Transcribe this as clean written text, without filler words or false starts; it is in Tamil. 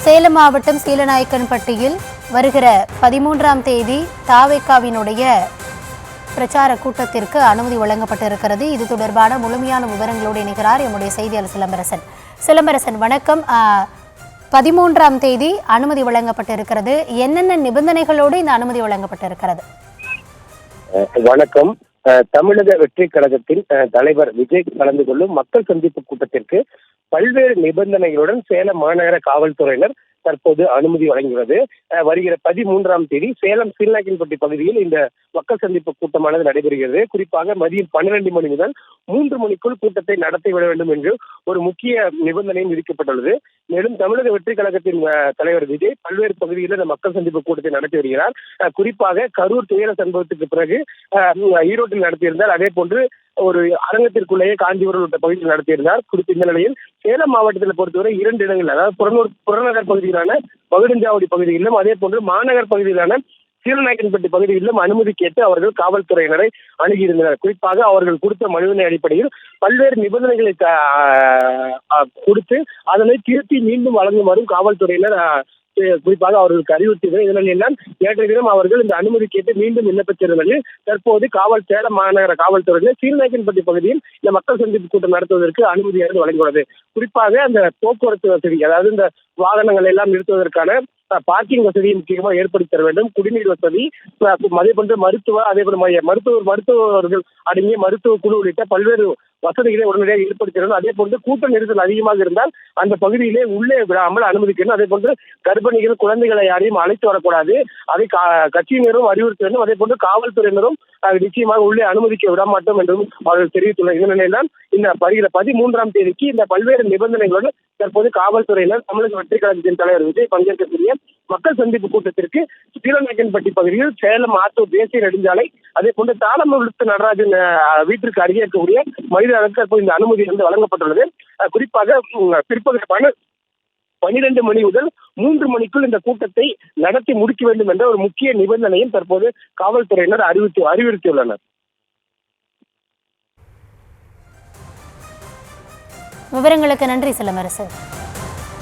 சேலம் மாவட்டம் சீலநாயக்கன்பட்டியில் வருகிற 13ஆம் தேதி தாவேகாவினுடைய பிரச்சார கூட்டத்திற்கு அனுமதி வழங்கப்பட்டிருக்கிறது. இது தொடர்பான முழுமையான விவரங்களோடு இணைகிறார் எம்முடைய செய்தியாளர் சிலம்பரசன். சிலம்பரசன், வணக்கம். 13ஆம் தேதி அனுமதி வழங்கப்பட்டிருக்கிறது. என்னென்ன நிபந்தனைகளோடு இந்த அனுமதி வழங்கப்பட்டிருக்கிறது? வணக்கம். தமிழக வெற்றி கழகத்தின் தலைவர் விஜய் கலந்து கொள்ளும் மக்கள் சந்திப்பு கூட்டத்திற்கு பல்வேறு நிபந்தனைகளுடன் சேலம் மாநகர காவல்துறையினர் தற்போது அனுமதி வழங்குகிறது. வருகிற 13ஆம் தேதி சேலம் சீலநாயக்கன்பட்டி பகுதியில் இந்த மக்கள் சந்திப்பு கூட்டமானது நடைபெறுகிறது. குறிப்பாக மதியம் 12 மணி முதல் 3 மணிக்குள் கூட்டத்தை நடத்திவிட வேண்டும் என்று ஒரு முக்கிய நிபந்தனையும் விதிக்கப்பட்டுள்ளது. மேலும் தமிழக வெற்றி கழகத்தின் தலைவர் விஜய் பல்வேறு பகுதிகளில் இந்த மக்கள் சந்திப்பு கூட்டத்தை நடத்தி வருகிறார். குறிப்பாக கரூர் துயர சம்பவத்துக்கு பிறகு ஈரோட்டில் நடத்தியிருந்தார். அதே போன்று ஒரு அரங்கத்திற்குள்ளேயே காஞ்சிபுரம் உள்ள பகுதியில் நடத்தியிருந்தார். குறித்த இந்த நிலையில் சேலம் மாவட்டத்தில் பொறுத்தவரை 2 இடங்கள், அதாவது புறநகர் பகுதியிலான பகுடஞ்சாவடி பகுதிகளிலும் அதே போன்று மாநகர் பகுதியிலான சீலநாயக்கன்பட்டி பகுதிகளிலும் அனுமதி கேட்டு அவர்கள் காவல்துறையினரை அணுகியிருந்தனர். குறிப்பாக அவர்கள் கொடுத்த மனுவினை அடிப்படையில் பல்வேறு நிபந்தனைகளை கொடுத்து அதனை திருத்தி மீண்டும் வழங்குமாறும் காவல்துறையினர் குறிப்பாக அவர்களுக்கு அறிவுறுத்தினர். இதனால் எல்லாம் நேற்றைய தினம் அவர்கள் இந்த அனுமதி கேட்டு மீண்டும் விண்ணப்பித்திருந்தது. தற்போது சேலம் மாநகர காவல்துறையினர் சீலநாயக்கன்பட்டி பகுதியில் இந்த மக்கள் சந்திப்பு கூட்டம் நடத்துவதற்கு அனுமதியானது வழங்கியுள்ளது. குறிப்பாக அந்த போக்குவரத்து வசதி, அதாவது இந்த வாகனங்கள் எல்லாம் நிறுத்துவதற்கான பார்க்கிங் வசதியை முக்கியமாக ஏற்படுத்தி தர வேண்டும். குடிநீர் வசதி, அதே போன்று அதே போல மருத்துவர்கள் அடங்கிய மருத்துவ குழு உள்ளிட்ட பல்வேறு வசதிகளை உடனடியாக ஏற்படுத்திடணும். அதே போன்று கூட்ட நெரிசல் அதிகமாக இருந்தால் அந்த பகுதியிலே உள்ளே விடாமல் அனுமதிக்கணும். அதே போன்று கர்ப்பிணிகள், குழந்தைகளை யாரையும் அழைத்து வரக்கூடாது. அதை கட்சியினரும் அறிவுறுத்த வேண்டும். அதே போன்று காவல்துறையினரும் நிச்சயமாக உள்ளே அனுமதிக்க விட மாட்டோம் என்றும் அவர்கள் தெரிவித்துள்ளனர். இந்த நிலையில்தான் இந்த வருகிற 13ஆம் தேதிக்கு இந்த பல்வேறு நிபந்தனைகளுடன் தற்போது காவல்துறையினர் தமிழக வெற்றி கழகத்தின் தலைவர் விஜய் பங்கேற்கக்கூடிய மக்கள் சந்திப்பு கூட்டத்திற்கு சீலநாயக்கன்பட்டி பகுதியில் சேலம் ஆத்தூர் தேசிய நெடுஞ்சாலை, அதே போன்று தாளமுத்து நடராஜன் வீட்டிற்கு அருகே இருக்கக்கூடிய மைதானத்தில் தற்போது இந்த அனுமதி வழங்கப்பட்டுள்ளது. குறிப்பாக பிற்பகல் 12 மணி முதல் 3 மணிக்குள் இந்த கூட்டத்தை நடத்தி முடிக்க வேண்டும் என்ற ஒரு முக்கிய நிபந்தனையும் தற்போது காவல்துறையினர் அறிவுறுத்தியுள்ளனர். விவரங்களுக்கு நன்றி சிலம்பரசன்.